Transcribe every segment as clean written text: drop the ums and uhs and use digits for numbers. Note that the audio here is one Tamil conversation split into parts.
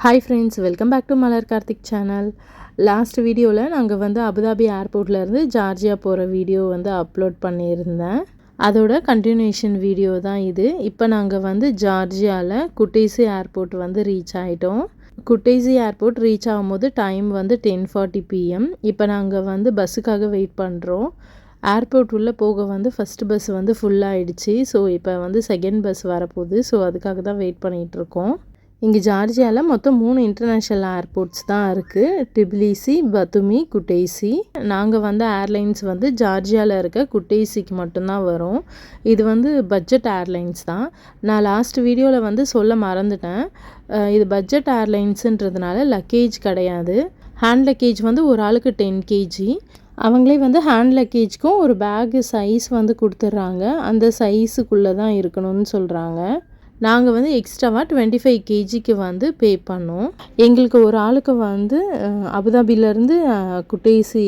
Hi friends, welcome back to Malar Karthik channel. Last வீடியோவில் நாங்கள் வந்து அபுதாபி ஏர்போர்ட்லேருந்து ஜார்ஜியா போகிற வீடியோ வந்து அப்லோட் பண்ணியிருந்தேன். அதோட கண்டினியூஷன் வீடியோ தான் இது. இப்போ நாங்கள் வந்து ஜார்ஜியாவில் குட்டேசி ஏர்போர்ட் வந்து ரீச் ஆகிட்டோம். குட்டேசி ஏர்போர்ட் ரீச் ஆகும்போது டைம் வந்து 10:40 PM. இப்போ நாங்கள் வந்து பஸ்ஸுக்காக வெயிட் பண்ணுறோம். ஏர்போர்ட் உள்ளே போக வந்து ஃபஸ்ட் பஸ் வந்து ஃபுல்லாகிடுச்சு. ஸோ இப்போ வந்து செகண்ட் பஸ் வரப்போகுது. ஸோ அதுக்காக தான் வெயிட் பண்ணிகிட்ருக்கோம். இங்கே ஜார்ஜியாவில் மொத்தம் 3 இன்டர்நேஷ்னல் ஏர்போர்ட்ஸ் தான் இருக்குது. டிபிலிசி, பத்துமி, குட்டேசி. நாங்கள் வந்து ஏர்லைன்ஸ் வந்து ஜார்ஜியாவில் இருக்க குட்டேசிக்கு மட்டும்தான் வரும். இது வந்து பட்ஜெட் ஏர்லைன்ஸ் தான். நான் லாஸ்ட் வீடியோவில் வந்து சொல்ல மறந்துட்டேன். இது பட்ஜெட் ஏர்லைன்ஸுன்றதுனால லக்கேஜ் கிடையாது. ஹேண்ட் லக்கேஜ் வந்து ஒரு ஆளுக்கு 10 kg. அவங்களே வந்து ஹேண்ட் லக்கேஜ்க்கும் ஒரு பேகு சைஸ் வந்து கொடுத்துட்றாங்க. அந்த சைஸுக்குள்ளே தான் இருக்கணும்னு சொல்கிறாங்க. நாங்கள் வந்து எக்ஸ்ட்ராவாக 25 kgக்கு வந்து பே பண்ணோம். எங்களுக்கு ஒரு ஆளுக்கு வந்து அபுதாபிலேருந்து குட்டேசி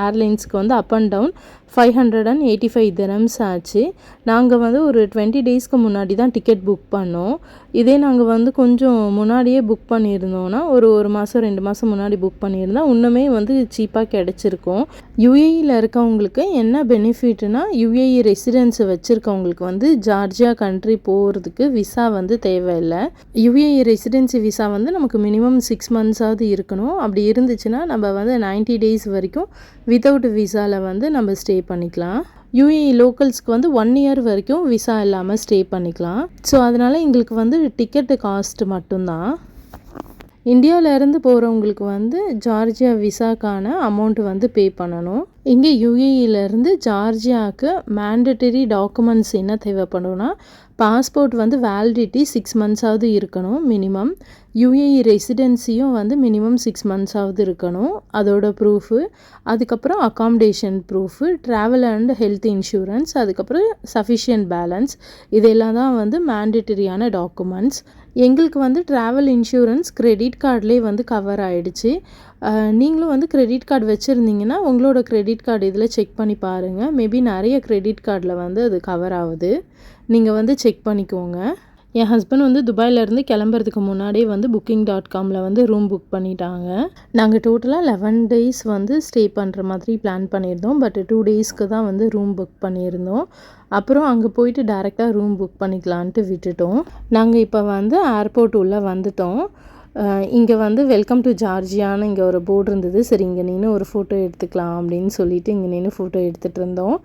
ஏர்லைன்ஸ்க்கு வந்து அப் அண்ட் டவுன் 585 dirhams ஆச்சு. நாங்கள் வந்து ஒரு 20 daysக்கு முன்னாடி தான் டிக்கெட் புக் பண்ணோம். இதே நாங்கள் வந்து கொஞ்சம் முன்னாடியே புக் பண்ணியிருந்தோன்னா ஒரு மாதம் 2 மாதம் முன்னாடி புக் பண்ணியிருந்தோம் இன்னுமே வந்து சீப்பாக கிடச்சிருக்கும். யுஏஇயில் இருக்கவங்களுக்கு என்ன பெனிஃபிட்னா, யுஏஇ ரெசிடென்ஸ் வச்சுருக்கவங்களுக்கு வந்து ஜார்ஜியா கண்ட்ரி போகிறதுக்கு விசா வந்து தேவையில்லை. யுஏஇ ரெசிடென்சி விசா வந்து நமக்கு மினிமம் 6 months இருக்கணும். அப்படி இருந்துச்சுன்னா நம்ம வந்து 90 days வரைக்கும் வித்தவுட் விசாவில் வந்து நம்ம ஸ்டே பண்ணிக்கலாம். யுஏஇ லோக்கல்ஸ்க்கு வந்து 1 year வரைக்கும் விசா இல்லாமல் ஸ்டே பண்ணிக்கலாம். ஸோ அதனால் எங்களுக்கு வந்து டிக்கெட்டு காஸ்ட் மட்டும்தான். இந்தியாவிலேருந்து போகிறவங்களுக்கு வந்து ஜார்ஜியா விசாக்கான அமௌண்ட் வந்து பே பண்ணணும். இங்கே யுஏஇலேருந்து ஜார்ஜியாவுக்கு மேண்டட்டரி டாக்குமெண்ட்ஸ் என்ன தேவைப்படும்னா, பாஸ்போர்ட் வந்து வேலிடிட்டி 6 months இருக்கணும் மினிமம். யுஏஇ ரெசிடென்சியும் வந்து மினிமம் 6 months இருக்கணும், அதோட ப்ரூஃபு. அதுக்கப்புறம் accommodation proof, travel and health insurance, அதுக்கப்புறம் சஃபிஷியன்ட் பேலன்ஸ். இதெல்லாம் தான் வந்து மேண்டட்டரியான டாக்குமெண்ட்ஸ். எங்களுக்கு வந்து ட்ராவல் இன்சூரன்ஸ் கிரெடிட் கார்ட்லேயே வந்து கவர் ஆகிடுச்சு. நீங்களும் வந்து கிரெடிட் கார்டு வச்சுருந்தீங்கன்னா உங்களோட கிரெடிட் கார்டு இதில் செக் பண்ணி பாருங்கள். மேபி நிறைய கிரெடிட் கார்டில் வந்து அது கவர் ஆகுது. நீங்கள் வந்து செக் பண்ணிக்கோங்க. என் ஹஸ்பண்ட் வந்து துபாயிலேருந்து கிளம்புறதுக்கு முன்னாடியே வந்து booking.comல வந்து ரூம் புக் பண்ணிட்டாங்க. நாங்கள் டோட்டலாக 11 days வந்து ஸ்டே பண்ணுற மாதிரி பிளான் பண்ணியிருந்தோம். பட் 2 daysக்கு தான் வந்து ரூம் புக் பண்ணியிருந்தோம். அப்புறம் அங்கே போயிட்டு டேரெக்டாக ரூம் புக் பண்ணிக்கலான்ட்டு விட்டுட்டோம். நாங்கள் இப்போ வந்து ஏர்போர்ட் உள்ளே வந்துட்டோம். இங்கே வந்து வெல்கம் டு ஜார்ஜியான்னு இங்கே ஒரு போர்டு இருந்தது. சரி, இங்கே நின்று ஒரு ஃபோட்டோ எடுத்துக்கலாம் அப்படின்னு சொல்லிட்டு இங்கே நின்று ஃபோட்டோ எடுத்துகிட்டு இருந்தோம்.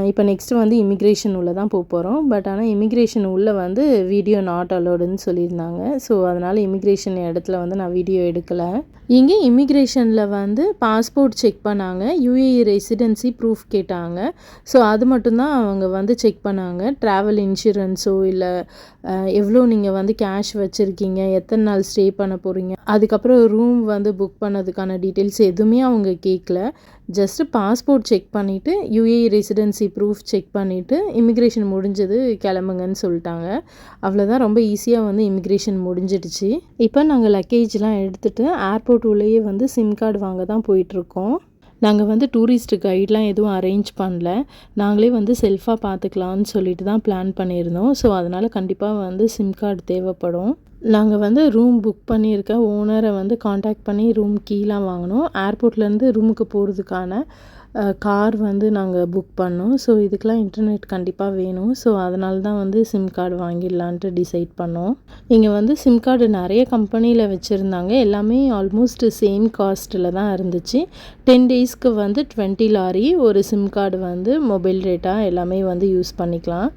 இப்போ நெக்ஸ்ட்டு வந்து இமிக்ரேஷன் உள்ளே தான் போகிறோம். பட் ஆனால் இமிக்ரேஷன் உள்ளே வந்து வீடியோ நாட் அலோடுன்னு சொல்லியிருந்தாங்க. ஸோ அதனால் இமிக்ரேஷன் இடத்துல வந்து நான் வீடியோ எடுக்கலை. இங்கே இமிக்ரேஷனில் வந்து பாஸ்போர்ட் செக் பண்ணாங்க, யுஏஇ ரெசிடென்சி ப்ரூஃப் கேட்டாங்க. ஸோ அது மட்டும்தான் அவங்க வந்து செக் பண்ணாங்க. ட்ராவல் இன்சூரன்ஸோ இல்லை எவ்வளோ நீங்கள் வந்து கேஷ் வச்சுருக்கீங்க, எத்தனை நாள் ஸ்டே பண்ண போகிறீங்க, அதுக்கப்புறம் ரூம் வந்து புக் பண்ணதுக்கான டீட்டெயில்ஸ் எதுவுமே அவங்க கேட்கல. ஜஸ்ட்டு பாஸ்போர்ட் செக் பண்ணிவிட்டு யுஏஇ ரெசிடென்சி ப்ரூஃப் செக் பண்ணிவிட்டு இமிக்ரேஷன் முடிஞ்சது கிளம்புங்கன்னு சொல்லிட்டாங்க. அவ்வளோதான், ரொம்ப ஈஸியாக வந்து இமிக்ரேஷன் முடிஞ்சிடுச்சு. இப்போ நாங்கள் லக்கேஜ்லாம் எடுத்துகிட்டு ஏர்போர்ட் உள்ளேயே வந்து சிம் கார்டு வாங்க தான் போயிட்டுருக்கோம். நாங்கள் வந்து டூரிஸ்ட் கைட்லாம் எதுவும் அரேஞ்ச் பண்ணல. நாங்களே வந்து செல்ஃபாக பார்த்துக்கலான்னு சொல்லிட்டு தான் பிளான் பண்ணியிருந்தோம். ஸோ அதனால் கண்டிப்பாக வந்து சிம் கார்டு தேவைப்படும். நாங்கள் வந்து ரூம் புக் பண்ணியிருக்க ஓனரை வந்து காண்டாக்ட் பண்ணி ரூம் கீலாம் வாங்கினோம். ஏர்போர்ட்லேருந்து ரூமுக்கு போகிறதுக்கான கார் வந்து நாங்கள் புக் பண்ணோம். ஸோ இதுக்கெலாம் இன்டர்நெட் கண்டிப்பாக வேணும். ஸோ அதனால தான் வந்து சிம் கார்டு வாங்கிடலான்ட்டு டிசைட் பண்ணோம். இங்கே வந்து சிம் கார்டு நிறைய கம்பெனியில் வச்சுருந்தாங்க. எல்லாமே ஆல்மோஸ்ட் சேம் காஸ்ட்டில் தான் இருந்துச்சு. 10 daysக்கு வந்து 20 லாரி ஒரு சிம் கார்டு வந்து மொபைல் டேட்டா எல்லாமே வந்து யூஸ் பண்ணிக்கலாம்.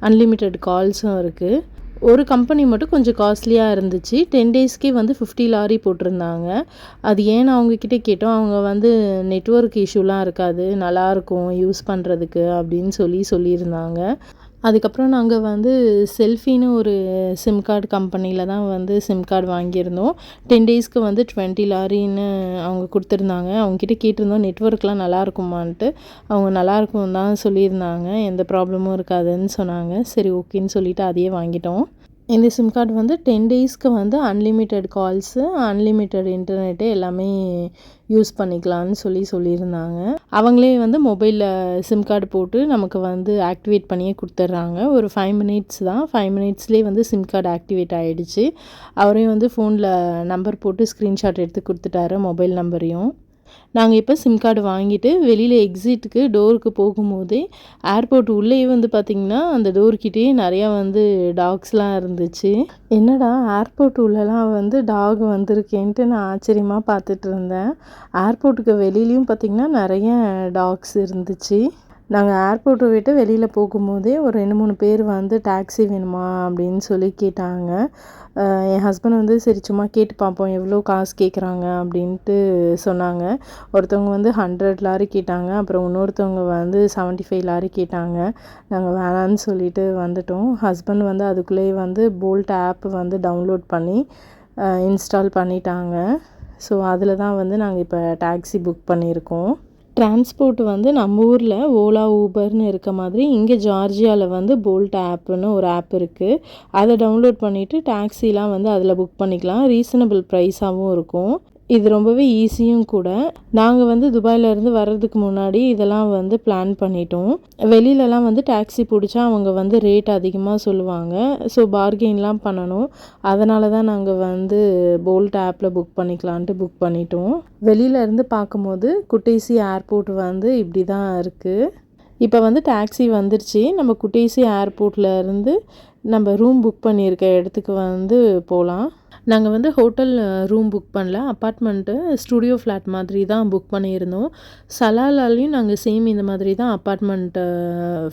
அன்லிமிட்டெட் கால்ஸும் இருக்குது. ஒரு கம்பெனி மட்டும் கொஞ்சம் காஸ்ட்லியாக இருந்துச்சு. 10 daysக்கே வந்து 50 லாரி போட்டிருந்தாங்க. அது ஏன்னு அவங்கக்கிட்ட கேட்டோம். அவங்க வந்து நெட்வொர்க் இஷ்யூலாம் இருக்காது, நல்லாயிருக்கும் யூஸ் பண்ணுறதுக்கு அப்படின்னு சொல்லியிருந்தாங்க. அதுக்கப்புறம் நாங்கள் வந்து செல்ஃபின்னு ஒரு சிம் கார்டு கம்பெனியில் தான் வந்து சிம் கார்டு வாங்கியிருந்தோம். 10 daysக்கு வந்து 20 லாரின்னு அவங்க கொடுத்துருந்தாங்க. அவங்கக்கிட்ட கேட்டிருந்தோம் நெட்வொர்க்லாம் நல்லாயிருக்குமான்ட்டு. அவங்க நல்லாயிருக்கும் தான் சொல்லியிருந்தாங்க, எந்த ப்ராப்ளமும் இருக்காதுன்னு சொன்னாங்க. சரி, ஓகேன்னு சொல்லிவிட்டு அதையே வாங்கிட்டோம். இந்த சிம் கார்டு வந்து 10 டேஸ்க்கு வந்து அன்லிமிட்டெட் கால்ஸு, அன்லிமிட்டெட் இன்டர்நெட்டு எல்லாமே யூஸ் பண்ணிக்கலான்னு சொல்லியிருந்தாங்க. அவங்களே வந்து மொபைலில் சிம் கார்டு போட்டு நமக்கு வந்து ஆக்டிவேட் பண்ணியே கொடுத்துட்றாங்க. ஒரு 5 மினிட்ஸ் தான், 5 மினிட்ஸ்லேயே வந்து சிம் கார்டு ஆக்டிவேட் ஆகிடுச்சு. அவரையும் வந்து ஃபோனில் நம்பர் போட்டு ஸ்க்ரீன்ஷாட் எடுத்து கொடுத்துட்டாரு, மொபைல் நம்பரையும். நாங்கள் இப்போ சிம் கார்டு வாங்கிட்டு வெளியில் எக்ஸிட்டுக்கு டோருக்கு போகும்போதே ஏர்போர்ட் உள்ளேயே வந்து பார்த்திங்கன்னா அந்த டோர்கிட்டே நிறையா வந்து டாக்ஸ்லாம் இருந்துச்சு. என்னடா ஏர்போர்ட் உள்ளலாம் வந்து டாக் வந்திருக்கேன்ட்டு நான் ஆச்சரியமாக பார்த்துட்டு இருந்தேன். ஏர்போர்ட்டுக்கு வெளியிலையும் பார்த்திங்கன்னா நிறைய டாக்ஸ் இருந்துச்சு. நாங்கள் ஏர்போர்ட்டை விட்டு வெளியில் போகும்போதே ஒரு 2-3 பேர் வந்து டாக்ஸி வேணுமா அப்படின்னு சொல்லி கேட்டாங்க. என் ஹஸ்பண்ட் வந்து சரி சும்மா கேட்டு பார்ப்போம் எவ்வளோ காசு கேட்குறாங்க அப்படின்ட்டு சொன்னாங்க. ஒருத்தவங்க வந்து 100 லாரி கேட்டாங்க, அப்புறம் இன்னொருத்தவங்க வந்து 75 லாரி கேட்டாங்க. நாங்கள் வேணான்னு சொல்லிட்டு வந்துட்டோம். ஹஸ்பண்ட் வந்து அதுக்குள்ளேயே வந்து போல்ட் ஆப் வந்து டவுன்லோட் பண்ணி இன்ஸ்டால் பண்ணிட்டாங்க. ஸோ அதில் தான் வந்து நாங்கள் இப்போ டாக்ஸி புக் பண்ணியிருக்கோம். டிரான்ஸ்போர்ட் வந்து நம்ம ஊரில் ஓலா, ஊபர்னு இருக்க மாதிரி இங்கே ஜார்ஜியாவில் வந்து போல்ட் ஆப்புன்னு ஒரு ஆப் இருக்குது. அதை டவுன்லோட் பண்ணிவிட்டு டாக்ஸிலாம் வந்து அதில் புக் பண்ணிக்கலாம். ரீசனபிள் ப்ரைஸாகவும் இருக்கும். இது ரொம்பவே ஈஸியும் கூட. நாங்கள் வந்து துபாயிலேருந்து வர்றதுக்கு முன்னாடி இதெல்லாம் வந்து பிளான் பண்ணிட்டோம். வெளியிலலாம் வந்து டாக்ஸி பிடிச்சா அவங்க வந்து ரேட் அதிகமாக சொல்லுவாங்க. ஸோ பார்கெயின்லாம் பண்ணணும். அதனால தான் நாங்கள் வந்து போல்ட் ஆப்பில் புக் பண்ணிக்கலான்ட்டு புக் பண்ணிட்டோம். வெளியிலேருந்து பார்க்கும்போது குட்டேசி ஏர்போர்ட் வந்து இப்படி தான் இருக்குது. இப்போ வந்து டாக்ஸி வந்துருச்சு. நம்ம குட்டேசி ஏர்போர்ட்லேருந்து நம்ம ரூம் புக் பண்ணியிருக்க இடத்துக்கு வந்து போகலாம். நாங்கள் வந்து ஹோட்டல் ரூம் புக் பண்ணல, அப்பார்ட்மெண்ட்டு ஸ்டூடியோ ஃப்ளாட் மாதிரி தான் புக் பண்ணியிருந்தோம். சலாலாலையும் நாங்கள் சேம் இந்த மாதிரி தான் அப்பார்ட்மெண்ட்டு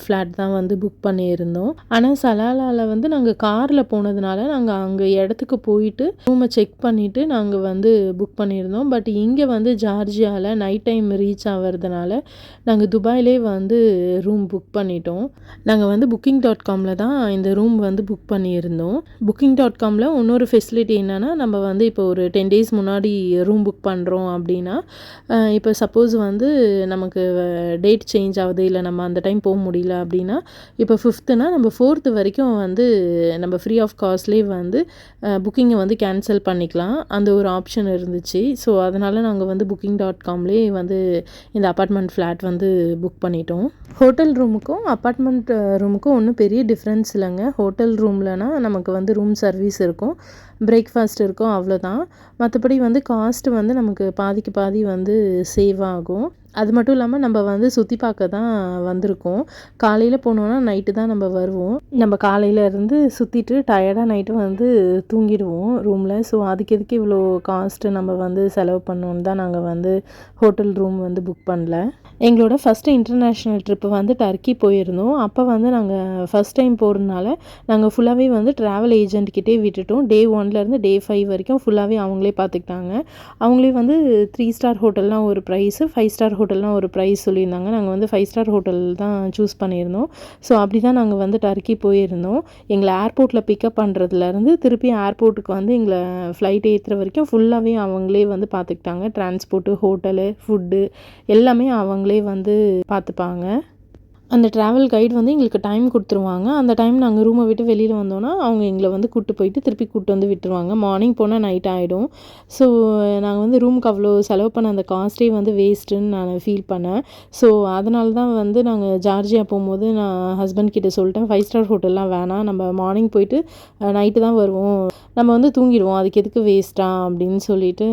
ஃப்ளாட் தான் வந்து புக் பண்ணியிருந்தோம். ஆனால் சலாலாவில் வந்து நாங்கள் காரில் போனதுனால நாங்கள் அங்கே இடத்துக்கு போயிட்டு ரூமை செக் பண்ணிவிட்டு நாங்கள் வந்து புக் பண்ணியிருந்தோம். பட் இங்கே வந்து ஜார்ஜியாவில் நைட் டைம் ரீச் ஆகிறதுனால நாங்கள் துபாயிலே வந்து ரூம் புக் பண்ணிட்டோம். நாங்கள் வந்து booking.comல தான் இந்த ரூம் வந்து புக் பண்ணியிருந்தோம். booking.comல இன்னொரு ஃபெசிலிட்டி என்னென்னா, நம்ம வந்து இப்போ ஒரு 10 டேஸ் முன்னாடி ரூம் புக் பண்ணுறோம் அப்படின்னா, இப்போ சப்போஸ் வந்து நமக்கு டேட் சேஞ்ச் ஆகுது, இல்லை நம்ம அந்த டைம் போக முடியல அப்படின்னா, இப்போ 5த்துனா நம்ம 4th வரைக்கும் வந்து நம்ம ஃப்ரீ ஆஃப் காஸ்ட்லேயே வந்து புக்கிங்கை வந்து கேன்சல் பண்ணிக்கலாம். அந்த ஒரு ஆப்ஷன் இருந்துச்சு. ஸோ அதனால் நாங்கள் வந்து booking.comலேயே வந்து இந்த அப்பார்ட்மெண்ட் ஃப்ளாட் வந்து புக் பண்ணிட்டோம். ஹோட்டல் ரூமுக்கும் அப்பார்ட்மெண்ட் ரூமுக்கும் ஒன்றும் பெரிய டிஃப்ரென்ஸ் இல்லைங்க. ஹோட்டல் ரூம்லனா நமக்கு வந்து ரூம் சர்வீஸ் இருக்கும், பிரேக்ஃபாஸ்ட் இருக்கும், அவ்வளோதான். மற்றபடி வந்து காஸ்ட்டு வந்து நமக்கு பாதிக்கு பாதி வந்து சேவ் ஆகும். அது மட்டும் இல்லாமல் நம்ம வந்து சுற்றி பார்க்க தான் வந்திருக்கோம். காலையில் போனோன்னா நைட்டு தான் நம்ம வருவோம். நம்ம காலையிலேருந்து சுற்றிட்டு டயர்டாக நைட்டு வந்து தூங்கிடுவோம் ரூமில். ஸோ அதுக்கு எதுக்கு இவ்வளோ காஸ்ட்டு நம்ம வந்து செலவு பண்ணோன்னு தான் நாங்கள் வந்து ஹோட்டல் ரூம் வந்து புக் பண்ணல. எங்களோட ஃபஸ்ட்டு இன்டர்நேஷ்னல் ட்ரிப்பு வந்து டர்க்கி போயிருந்தோம். அப்போ வந்து நாங்கள் ஃபஸ்ட் டைம் போகிறதுனால நாங்கள் ஃபுல்லாகவே வந்து ட்ராவல் ஏஜென்ட்கிட்டே விட்டுட்டோம். டே 1லேருந்து டே 5 வரைக்கும் ஃபுல்லாகவே அவங்களே பார்த்துக்கிட்டாங்க. அவங்களே வந்து 3 ஸ்டார் ஹோட்டல்னால் ஒரு ப்ரைஸு, 5 ஸ்டார் ஹோட்டல்னால் ஒரு ப்ரைஸ் சொல்லியிருந்தாங்க. நாங்கள் வந்து 5 ஸ்டார் ஹோட்டல் தான் சூஸ் பண்ணியிருந்தோம். ஸோ அப்படி தான் நாங்கள் வந்து டர்க்கி போயிருந்தோம். எங்களை ஏர்போர்ட்டில் பிக்கப் பண்ணுறதுலேருந்து திருப்பி ஏர்போர்ட்டுக்கு வந்து எங்களை ஃப்ளைட் ஏற்றுற வரைக்கும் ஃபுல்லாகவே அவங்களே வந்து பார்த்துக்கிட்டாங்க. டிரான்ஸ்போர்ட்டு, ஹோட்டலு, ஃபுட்டு எல்லாமே அவங்களே வந்து பார்த்துப்பாங்க. அந்த ட்ராவல் கைடு வந்து எங்களுக்கு டைம் கொடுத்துருவாங்க. அந்த டைம் நாங்கள் ரூமை விட்டு வெளியில் வந்தோன்னா அவங்க எங்களை வந்து கூப்பிட்டு போயிட்டு திருப்பி கூப்பிட்டு வந்து விட்டுருவாங்க. மார்னிங் போனால் நைட் ஆகிடும். ஸோ நாங்கள் வந்து ரூமுக்கு அவ்வளோ செலவு பண்ண அந்த காஸ்ட்டே வந்து வேஸ்ட்டுன்னு நான் ஃபீல் பண்ணேன். ஸோ அதனால தான் வந்து நாங்கள் ஜார்ஜியா போகும்போது நான் ஹஸ்பண்ட் கிட்ட சொல்லிட்டேன், 5 ஸ்டார் ஹோட்டல்லாம் வேணாம், நம்ம மார்னிங் போயிட்டு நைட்டு தான் வருவோம், நம்ம வந்து தூங்கிடுவோம், அதுக்கு எதுக்கு வேஸ்ட்டா அப்படின்னு சொல்லிட்டு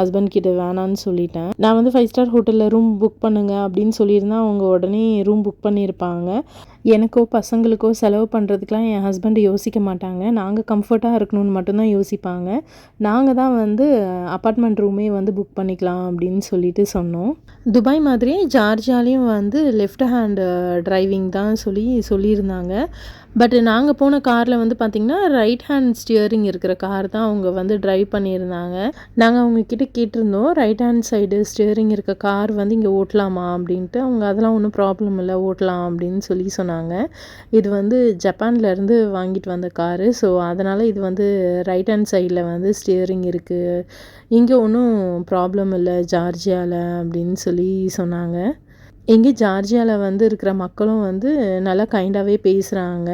ஹஸ்பண்ட் கிட்ட வேணான்னு சொல்லிட்டேன். நான் வந்து 5 ஸ்டார் ஹோட்டலில் ரூம் புக் பண்ணுங்க அப்படின்னு சொல்லியிருந்தேன். அவங்க உடனே ரூம் புக் பண்ணியிருப்பாங்க. எனக்கோ பசங்களுக்கோ செலவு பண்ணுறதுக்கெலாம் என் ஹஸ்பண்ட் யோசிக்க மாட்டாங்க. நாங்கள் கம்ஃபர்ட்டாக இருக்கணும்னு மட்டும்தான் யோசிப்பாங்க. நாங்கள் தான் வந்து அப்பார்ட்மெண்ட் ரூமே வந்து புக் பண்ணிக்கலாம் அப்படின்னு சொல்லிட்டு சொன்னோம். துபாய் மாதிரியே ஜார்ஜியாலேயும் வந்து லெஃப்ட் ஹேண்ட் டிரைவிங் தான் சொல்லியிருந்தாங்க. பட் நாங்கள் போன காரில் வந்து பார்த்திங்கன்னா ரைட் ஹேண்ட் ஸ்டியரிங் இருக்கிற கார் தான் அவங்க வந்து ட்ரைவ் பண்ணியிருந்தாங்க. நாங்கள் அவங்கக்கிட்ட கேட்டிருந்தோம், ரைட் ஹேண்ட் சைடு ஸ்டியரிங் இருக்க கார் வந்து இங்கே ஓட்டலாமா அப்படின்ட்டு. அவங்க அதெல்லாம் ஒன்றும் ப்ராப்ளம் இல்லை, ஓட்டலாம் அப்படின்னு சொன்னாங்க. இது வந்து ஜப்பான்லேருந்து வாங்கிட்டு வந்த காரு. ஸோ அதனால் இது வந்து ரைட் ஹேண்ட் சைடில் வந்து ஸ்டியரிங் இருக்குது, இங்கே ஒன்றும் ப்ராப்ளம் இல்லை ஜார்ஜியாவில் அப்படின்னு சொன்னாங்க. இங்கே ஜார்ஜியாவில் வந்து இருக்கிற மக்களும் வந்து நல்லா கைண்டாகவே பேசுகிறாங்க,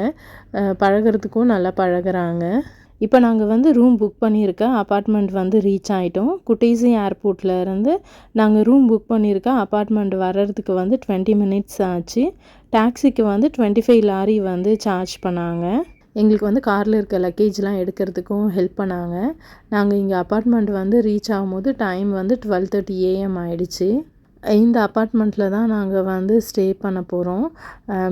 பழகிறதுக்கும் நல்லா பழகுறாங்க. இப்போ நாங்கள் வந்து ரூம் புக் பண்ணியிருக்க அப்பார்ட்மெண்ட் வந்து ரீச் ஆகிட்டோம். குட்டீஸி ஏர்போர்ட்டில் இருந்து நாங்கள் ரூம் புக் பண்ணியிருக்க அப்பார்ட்மெண்ட் வர்றதுக்கு வந்து 20 மினிட்ஸ் ஆச்சு. டாக்ஸிக்கு வந்து 25 லாரி வந்து சார்ஜ் பண்ணாங்க. எங்களுக்கு வந்து காரில் இருக்க லக்கேஜ்லாம் எடுக்கிறதுக்கும் ஹெல்ப் பண்ணாங்க. நாங்கள் இங்கே அப்பார்ட்மெண்ட் வந்து ரீச் ஆகும்போது டைம் வந்து 12:30 AM ஆகிடுச்சு. இந்த அப்பார்ட்மெண்ட்டில் தான் நாங்கள் வந்து ஸ்டே பண்ண போகிறோம்.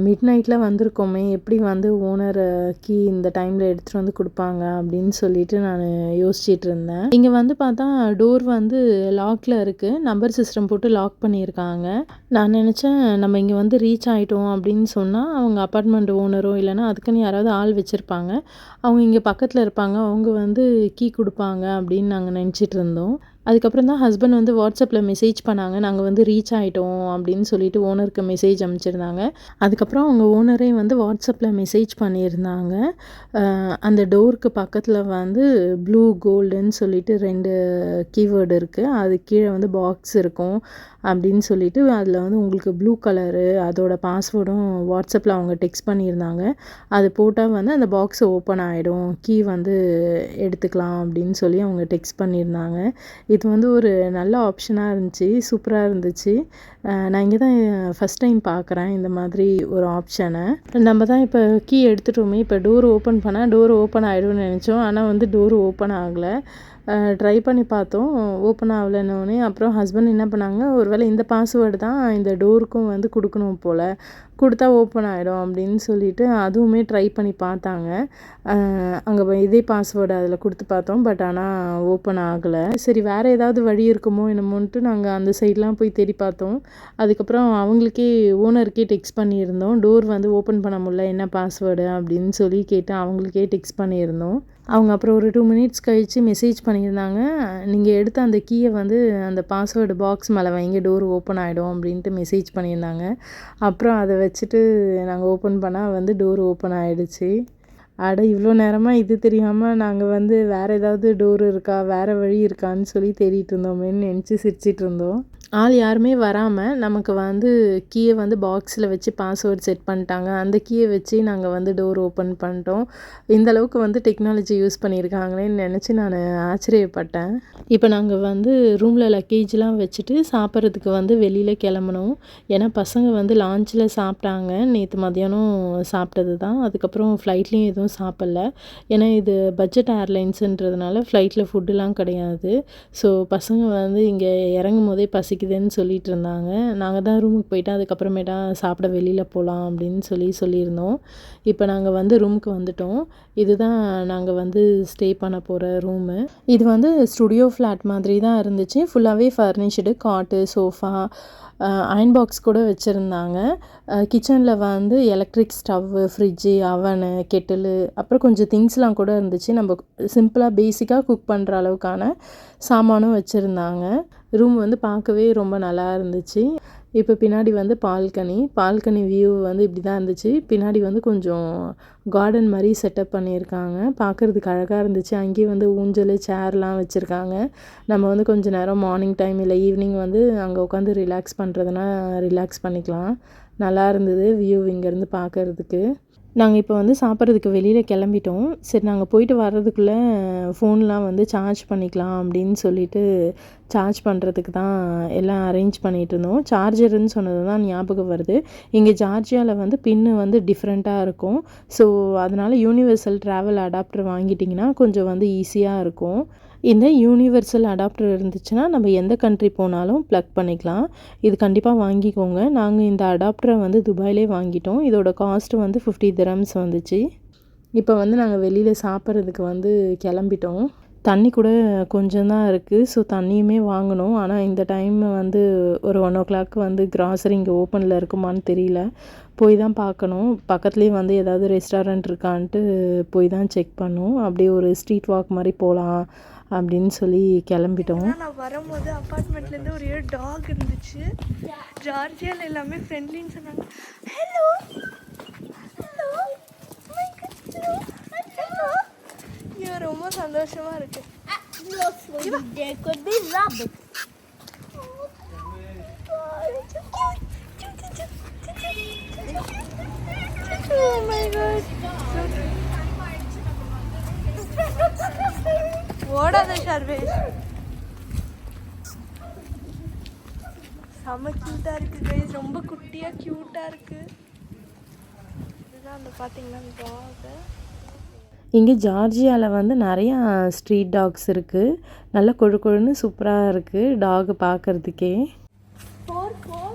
மிட் நைட்டில் வந்திருக்கோமே, எப்படி வந்து ஓனர் கீ இந்த டைமில் எடுத்துகிட்டு வந்து கொடுப்பாங்க அப்படின்னு சொல்லிட்டு நான் யோசிச்சுட்டு இருந்தேன். இங்கே வந்து பார்த்தா டோர் வந்து லாக்கில் இருக்குது, நம்பர் சிஸ்டம் போட்டு லாக் பண்ணியிருக்காங்க. நான் நினச்சேன் நம்ம இங்கே வந்து ரீச் ஆகிட்டோம் அப்படின்னு சொன்னால் அவங்க அப்பார்ட்மெண்ட் ஓனரோ இல்லைனா அதுக்குன்னு யாராவது ஆள் வச்சுருப்பாங்க, அவங்க இங்கே பக்கத்தில் இருப்பாங்க, அவங்க வந்து கீ கொடுப்பாங்க அப்படின்னு நாங்கள் நினச்சிட்டு இருந்தோம். அதுக்கப்புறம் தான் ஹஸ்பண்ட் வந்து வாட்ஸ்அப்பில் மெசேஜ் பண்ணாங்க, நாங்கள் வந்து ரீச் ஆகிட்டோம் அப்படின்னு சொல்லிட்டு ஓனருக்கு மெசேஜ் அனுப்பிச்சிருந்தாங்க. அதுக்கப்புறம் அவங்க ஓனரே வந்து வாட்ஸ்அப்பில் மெசேஜ் பண்ணியிருந்தாங்க. அந்த டோருக்கு பக்கத்தில் வந்து ப்ளூ கோல்டுன்னு சொல்லிட்டு 2 கீவேர்டு இருக்குது, அது கீழே வந்து பாக்ஸ் இருக்கும் அப்படின்னு சொல்லிட்டு அதில் வந்து உங்களுக்கு ப்ளூ கலரு அதோட பாஸ்வேர்டும் வாட்ஸ்அப்பில் அவங்க டெக்ஸ்ட் பண்ணியிருந்தாங்க. அது போட்டால் வந்து அந்த பாக்ஸ் ஓப்பன் ஆகிடும், கீ வந்து எடுத்துக்கலாம் அப்படின்னு சொல்லி அவங்க டெக்ஸ்ட் பண்ணியிருந்தாங்க. இது வந்து ஒரு நல்ல ஆப்ஷனாக இருந்துச்சு, சூப்பராக இருந்துச்சு. நான் இங்கே தான் ஃபஸ்ட் டைம் பார்க்குறேன் இந்த மாதிரி ஒரு ஆப்ஷனை. நம்ம தான் இப்போ கீ எடுத்துட்டோமே, இப்போ டோர் ஓப்பன் பண்ணால் டோர் ஓப்பன் ஆகிடும்னு நினச்சோம், ஆனால் வந்து டோர் ஓப்பன் ஆகலை. ட்ரை பண்ணி பார்த்தோம், ஓப்பன் ஆகலைன்னொடனே அப்புறம் ஹஸ்பண்ட் என்ன பண்ணாங்க, ஒரு வேளை இந்த பாஸ்வேர்டு தான் இந்த டோருக்கும் வந்து கொடுக்கணும் போல், கொடுத்தா ஓப்பன் ஆகிடும் அப்படின்னு சொல்லிட்டு அதுவுமே ட்ரை பண்ணி பார்த்தாங்க. அங்கே இதே பாஸ்வேர்டு அதில் கொடுத்து பார்த்தோம், பட் ஆனால் ஓப்பன் ஆகலை. சரி வேறு ஏதாவது வழி இருக்குமோ என்னமோன்ட்டு நாங்கள் அந்த சைட்லாம் போய் தேடி பார்த்தோம். அதுக்கப்புறம் அவங்களுக்கே ஓனருக்கே டெக்ஸ்ட் பண்ணியிருந்தோம், டோர் வந்து ஓப்பன் பண்ண முடியல, என்ன பாஸ்வேர்டு அப்படின்னு சொல்லி கேட்டு அவங்களுக்கே டெக்ஸ்ட் பண்ணியிருந்தோம். அவங்க அப்புறம் ஒரு 2 மினிட்ஸ் கழித்து மெசேஜ் பண்ணியிருந்தாங்க, நீங்கள் எடுத்த அந்த கீயை வந்து அந்த பாஸ்வேர்டு பாக்ஸ் மேலே வைங்க, டோர் ஓப்பன் ஆகிடும் அப்படின்ட்டு மெசேஜ் பண்ணியிருந்தாங்க. அப்புறம் அதை வச்சுட்டு நாங்கள் ஓப்பன் பண்ணால் வந்து டோர் ஓப்பன் ஆகிடுச்சு. அட இவ்வளோ நேரமாக இது தெரியாமல் நாங்கள் வந்து வேறு ஏதாவது டோர் இருக்கா, வேறு வழி இருக்கான்னு சொல்லி தேடிட்டு இருந்தோமேன்னு நினச்சி சிரிச்சிட்டு இருந்தோம். ஆள் யாருமே வராமல் நமக்கு வந்து கீயை வந்து பாக்ஸில் வச்சு பாஸ்வேர்ட் செட் பண்ணிட்டாங்க, அந்த கீயை வச்சு நாங்கள் வந்து டோர் ஓப்பன் பண்ணிட்டோம். இந்தளவுக்கு வந்து டெக்னாலஜி யூஸ் பண்ணியிருக்காங்களேன்னு நினச்சி நான் ஆச்சரியப்பட்டேன். இப்போ நாங்கள் வந்து ரூமில் லக்கேஜ்லாம் வச்சுட்டு சாப்பிட்றதுக்கு வந்து வெளியில் கிளம்பணும். ஏன்னா பசங்க வந்து லான்ச்சில் சாப்பிட்டாங்க, நேற்று மதியானம் சாப்பிட்டது தான். அதுக்கப்புறம் ஃப்ளைட்லேயும் எதுவும் சாப்பிடல, ஏன்னா இது பட்ஜெட் ஏர்லைன்ஸுன்றதுனால ஃப்ளைட்டில் ஃபுட்டுலாம் கிடையாது. ஸோ பசங்க வந்து இங்கே இறங்கும் போதே பசிக்குதுன்னு சொல்லிட்டு இருந்தாங்க. நாங்கள் தான் ரூமுக்கு போயிட்டு அதுக்கப்புறமேட்டா சாப்பிட வெளியில் போகலாம் அப்படின்னு சொல்லியிருந்தோம். இப்போ நாங்கள் வந்து ரூமுக்கு வந்துட்டோம். இதுதான் நாங்கள் வந்து ஸ்டே பண்ண போகிற ரூமு. இது வந்து ஸ்டுடியோ ஃப்ளாட் மாதிரி தான் இருந்துச்சு, ஃபுல்லாகவே ஃபர்னிஷ்டு, காட்டு, சோஃபா, அயன் பாக்ஸ் கூட வச்சுருந்தாங்க. கிச்சனில் வந்து எலக்ட்ரிக் ஸ்டவ்வு, ஃப்ரிட்ஜு, அவனு, கெட்டிலு, அப்புறம் கொஞ்சம் திங்ஸ்லாம் கூட இருந்துச்சு. நம்ம சிம்பிளாக பேசிக்காக குக் பண்ணுற அளவுக்கான சாமானும் வச்சுருந்தாங்க. ரூம் வந்து பார்க்கவே ரொம்ப நல்லா இருந்துச்சு. இப்போ பின்னாடி வந்து பால்கனி வியூ வந்து இப்படி தான் இருந்துச்சு. பின்னாடி வந்து கொஞ்சம் கார்டன் மாதிரி செட்டப் பண்ணியிருக்காங்க, பார்க்குறதுக்கு அழகாக இருந்துச்சு. அங்கேயே வந்து ஊஞ்சல், சேர்லாம் வச்சுருக்காங்க. நம்ம வந்து கொஞ்சம் நேரம் மார்னிங் டைம் இல்லை ஈவினிங் வந்து அங்கே உட்காந்து ரிலாக்ஸ் பண்ணுறதுனா ரிலாக்ஸ் பண்ணிக்கலாம். நல்லா இருந்தது வியூ இங்கேருந்து பார்க்குறதுக்கு. நாங்கள் இப்போ வந்து சாப்பிட்றதுக்கு வெளியில் கிளம்பிட்டோம். சரி நாங்கள் போயிட்டு வர்றதுக்குள்ளே ஃபோன்லாம் வந்து சார்ஜ் பண்ணிக்கலாம் அப்படின்னு சொல்லிட்டு சார்ஜ் பண்ணுறதுக்கு தான் எல்லாம் அரேஞ்ச் பண்ணிகிட்டு இருந்தோம். சார்ஜர்னு சொன்னது தான் ஞாபகம் வருது. இங்கே ஜார்ஜியாவில் வந்து பின்னு வந்து டிஃப்ரெண்ட்டாக இருக்கும். ஸோ அதனால் யூனிவர்சல் ட்ராவல் அடாப்டர் வாங்கிட்டிங்கன்னா கொஞ்சம் வந்து ஈஸியாக இருக்கும். இந்த யூனிவர்சல் அடாப்டர் இருந்துச்சுன்னா நம்ம எந்த கண்ட்ரி போனாலும் ப்ளக் பண்ணிக்கலாம். இது கண்டிப்பாக வாங்கிக்கோங்க. நாங்கள் இந்த அடாப்டரை வந்து துபாயிலே வாங்கிட்டோம். இதோட காஸ்ட்டு வந்து 50 dirhams வந்துச்சு. இப்போ வந்து நாங்கள் வெளியில் சாப்பிட்றதுக்கு வந்து கிளம்பிட்டோம். தண்ணி கூட கொஞ்சம் தான் இருக்குது, ஸோ தண்ணியுமே வாங்கணும். ஆனால் இந்த டைம் வந்து ஒரு 1 o'clock வந்து கிராசரி இங்கே ஓப்பனில் இருக்குமான்னு தெரியல, போய் தான் பார்க்கணும். பக்கத்துலேயே வந்து ஏதாவது ரெஸ்டாரண்ட் இருக்கான்ட்டு போய் தான் செக் பண்ணோம். அப்படியே ஒரு ஸ்ட்ரீட் வாக் மாதிரி போகலாம் அப்படின்னு சொல்லி கிளம்பிட்டோம். நான் வரும்போது அப்பார்ட்மெண்ட்லேருந்து ஒரு டாக் இருந்துச்சு. ஜார்ஜியாவில் எல்லாமே ஃப்ரெண்ட்லின்னு சொன்னாங்க. ஹலோ ஹலோ ஹலோ, இங்கே ரொம்ப சந்தோஷமாக இருக்கு. Oh my god. ஓடாத சர்வேஷ். செம்ம க்யூட்டாக இருக்குது கைஸ். ரொம்ப குட்டியாக க்யூட்டாக இருக்குது. இதுதான் அந்த பார்த்தீங்கன்னா டாகு. இங்கே ஜார்ஜியாவில் வந்து நிறையா ஸ்ட்ரீட் டாக்ஸ் இருக்குது. நல்லா கொழு கொழுன்னு சூப்பராக இருக்குது டாகு பார்க்குறதுக்கே. 4499.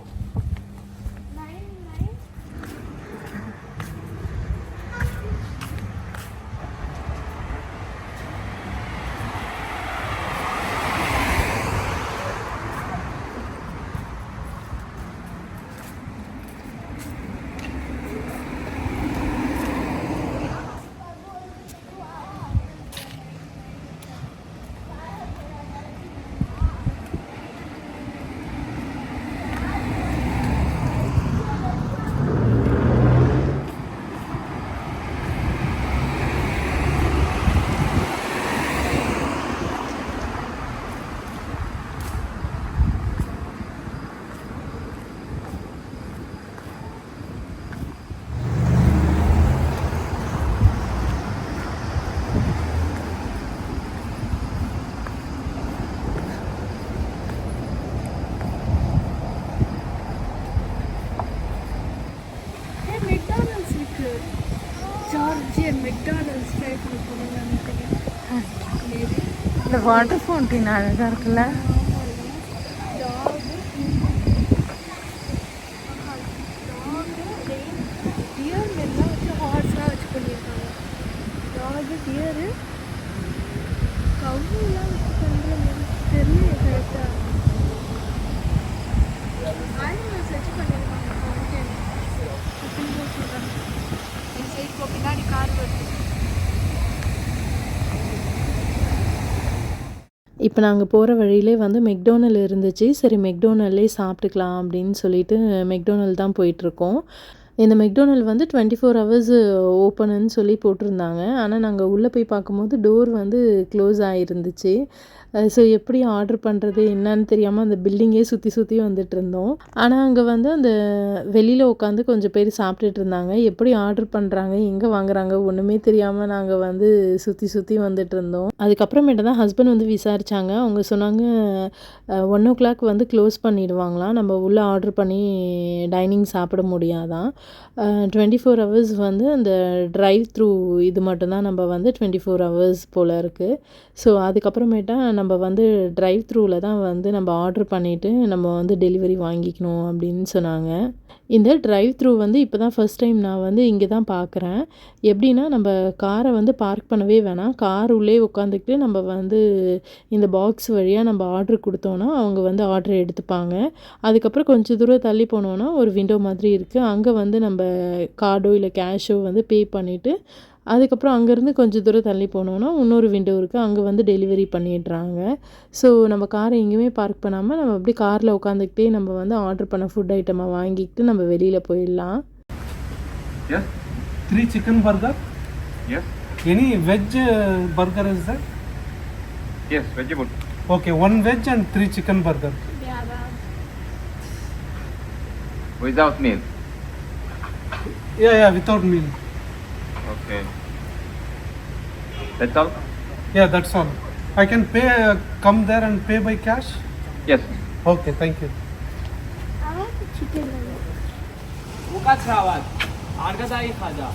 மெக்டானல்ட்ஸ் இருக்கு. ஜார்ஜியன் மெக்டானல்ட்ஸ் ட்ரை பண்ண போகணும்னு நினைக்கிறேன். இந்த வாட்டர் ஃபவுண்டைன் அழகாக இருக்குல்ல. டியர் மெல்லாம் வச்சு ஹார்ஸ்லாம் வச்சு பண்ணியிருக்காங்க. டாகு டியரு கவுலாம் வச்சு பண்ணுற மாதிரி தெரியல கரெக்டாக. ஆனிமல்ஸ் வச்சு பண்ணியிருக்காங்க. பின்னாடி கார் வருது. இப்போ நாங்கள் போகிற வழியிலே வந்து மெக்டோனல் இருந்துச்சு. சரி மெக்டோனல்லே சாப்பிட்டுக்கலாம் அப்படின்னு சொல்லிட்டு மெக்டோனல் தான் போயிட்டுருக்கோம். இந்த மெக்டோனல் வந்து 24 ஹவர்ஸ் ஓப்பனுன்னு சொல்லி போட்டிருந்தாங்க. ஆனால் நாங்கள் உள்ளே போய் பார்க்கும்போது டோர் வந்து க்ளோஸ் ஆகிருந்துச்சு. ஸோ எப்படி ஆர்டர் பண்ணுறது என்னன்னு தெரியாமல் அந்த பில்டிங்கே சுற்றி சுற்றி வந்துட்டு இருந்தோம். ஆனால் அங்கே வந்து அந்த வெளியில் உட்காந்து கொஞ்சம் பேர் சாப்பிட்டுட்டு இருந்தாங்க. எப்படி ஆர்டர் பண்ணுறாங்க, எங்கே வாங்குறாங்க ஒன்றுமே தெரியாமல் நாங்கள் வந்து சுற்றி சுற்றி வந்துட்டு இருந்தோம். அதுக்கப்புறமேட்டு தான் ஹஸ்பண்ட் வந்து விசாரித்தாங்க. அவங்க சொன்னாங்க 1 o'clock வந்து க்ளோஸ் பண்ணிடுவாங்களாம். நம்ம உள்ளே ஆர்டர் பண்ணி டைனிங் சாப்பிட முடியாதான். 24 ஹவர்ஸ் வந்து அந்த ட்ரைவ் த்ரூ இது மட்டும்தான் நம்ம வந்து 24 ஹவர்ஸ் போல் இருக்குது. ஸோ அதுக்கப்புறமேட்டா நம்ம வந்து ட்ரைவ் த்ரூவில் தான் வந்து நம்ம ஆர்டர் பண்ணிவிட்டு நம்ம வந்து டெலிவரி வாங்கிக்கணும் அப்படின்னு சொன்னாங்க. இந்த ட்ரைவ் த்ரூ வந்து இப்போ தான் ஃபஸ்ட் டைம் நான் வந்து இங்கே தான் பார்க்குறேன். எப்படின்னா நம்ம காரை வந்து பார்க் பண்ணவே வேணாம். கார் உள்ளே உட்காந்துக்கிட்டு நம்ம வந்து இந்த பாக்ஸ் வழியாக நம்ம ஆர்டர் கொடுத்தோன்னா அவங்க வந்து ஆர்டர் எடுத்துப்பாங்க. அதுக்கப்புறம் கொஞ்சம் தூரம் தள்ளி போனோன்னா ஒரு விண்டோ மாதிரி இருக்குது. அங்கே வந்து நம்ம கார்டோ இல்லை கேஷோ வந்து பே பண்ணிவிட்டு அதுக்கப்புறம் அங்கேருந்து கொஞ்சம் தூரம் தள்ளி போனோன்னா இன்னொரு விண்டோ இருக்குது. அங்கே வந்து டெலிவரி பண்ணிடுறாங்க. ஸோ நம்ம காரை எங்கேயுமே பார்க் பண்ணாமல் நம்ம அப்படி காரில் உட்காந்துக்கிட்டே நம்ம வந்து ஆர்டர் பண்ண ஃபுட் ஐட்டமை வாங்கிக்கிட்டு நம்ம வெளியில் போயிடலாம். Yes. 3 chicken burger. Yes. Any veg burger is there? Yes, vegetable. Okay, 1 veg and 3 chicken burger. Without meal. Yeah, without meal. Okay. That's all? Yeah, that's all. I can pay, come there and pay by cash? Yes. Okay, thank you. Chicken उकाच रावात आडगदाई खाजा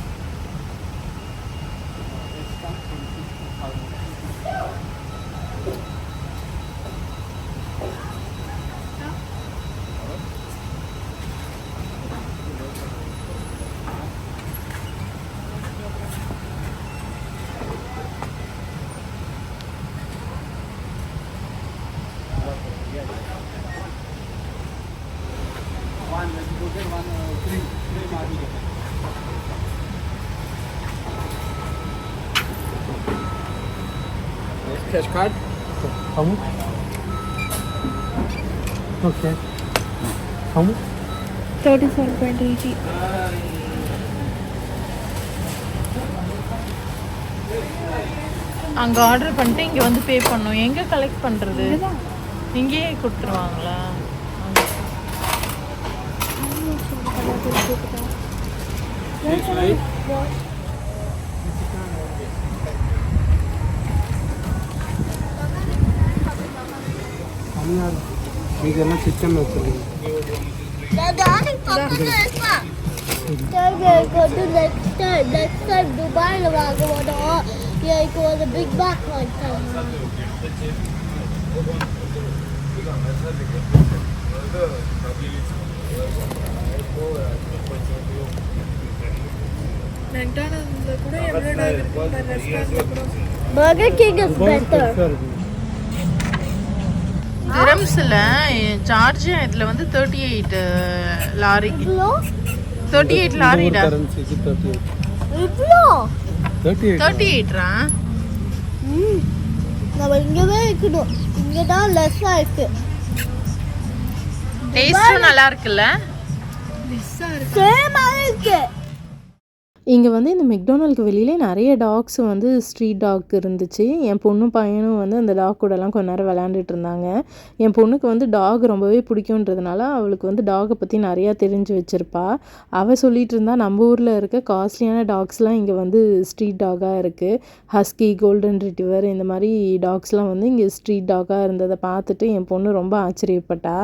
cash card. How much? Okay. How much? 37.80. அங்கே ஆர்டர் பண்ணிட்டு இங்கே வந்து பே பண்ணணும். எங்கே கலெக்ட் பண்ணுறது? இங்கேயே கொடுத்துருவாங்களா? This way. ಈಗೆಲ್ಲ ಚಿಕನ್ ಹೋಗ್ತದೆ Next time Dubai là go đó. Yeah, go the big back one time. மெக்டானல்ட்ல கூட எவ்வளோ டாக் இருக்கு ரெஸ்டாரண்ட்ல கூட Burger King is better. திரம்ஸில் ஜார்ஜியா இதில் வந்து 38 லாரி Hello? 38 லாரிடா ಕರೆನ್ಸಿಗೆ 38 Hello? 38 38ரா நம்ம இங்கவே இருக்கணும். இங்க தான் லெஸ்ஸா இருக்கு. டேஸ்ட்டும் நல்லா இருக்குல்ல சேமா இருக்கு. இங்கே வந்து இந்த மெக்டொனால்டுக்கு வெளியிலே நிறைய டாக்ஸ் வந்து ஸ்ட்ரீட் டாக் இருந்துச்சு. என் பொண்ணும் பையனும் வந்து அந்த டாக் கூடலாம் கொஞ்ச நேரம் விளையாண்டுட்டு இருந்தாங்க. என் பொண்ணுக்கு வந்து டாக் ரொம்பவே பிடிக்குன்றதுனால அவளுக்கு வந்து டாகை பற்றி நிறையா தெரிஞ்சு வச்சுருப்பா. அவள் சொல்லிகிட்டு இருந்தா நம்ம ஊரில் இருக்க காஸ்ட்லியான டாக்ஸ்லாம் இங்கே வந்து ஸ்ட்ரீட் டாகாக இருக்குது. ஹஸ்கி, கோல்டன் ரிட்ரீவர் இந்த மாதிரி டாக்ஸ்லாம் வந்து இங்கே ஸ்ட்ரீட் டாகாக இருந்ததை பார்த்துட்டு என் பொண்ணு ரொம்ப ஆச்சரியப்பட்டா.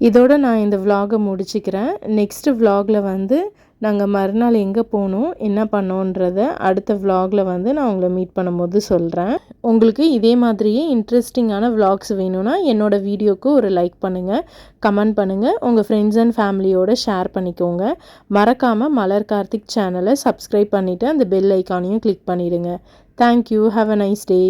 இதோட நான் இந்த vlog-ஐ முடிச்சுக்கிறேன். நெக்ஸ்ட் vlog-ல வந்து நாங்கள் மறுநாள் எங்கே போனோம் என்ன பண்ணோன்றதை அடுத்த vlog-ல வந்து நான் உங்களை மீட் பண்ணும்போது சொல்கிறேன். உங்களுக்கு இதே மாதிரியே இன்ட்ரெஸ்டிங்கான vlogs வேணும்னா என்னோடய வீடியோக்கு ஒரு லைக் பண்ணுங்கள், கமெண்ட் பண்ணுங்கள், உங்கள் ஃப்ரெண்ட்ஸ் அண்ட் ஃபேமிலியோடு ஷேர் பண்ணிக்கோங்க. மறக்காமல் மலர் கார்த்திக் சேனலை சப்ஸ்கிரைப் பண்ணிவிட்டு அந்த பெல் ஐக்கானையும் கிளிக் பண்ணிவிடுங்க. Thank you. Have a nice day.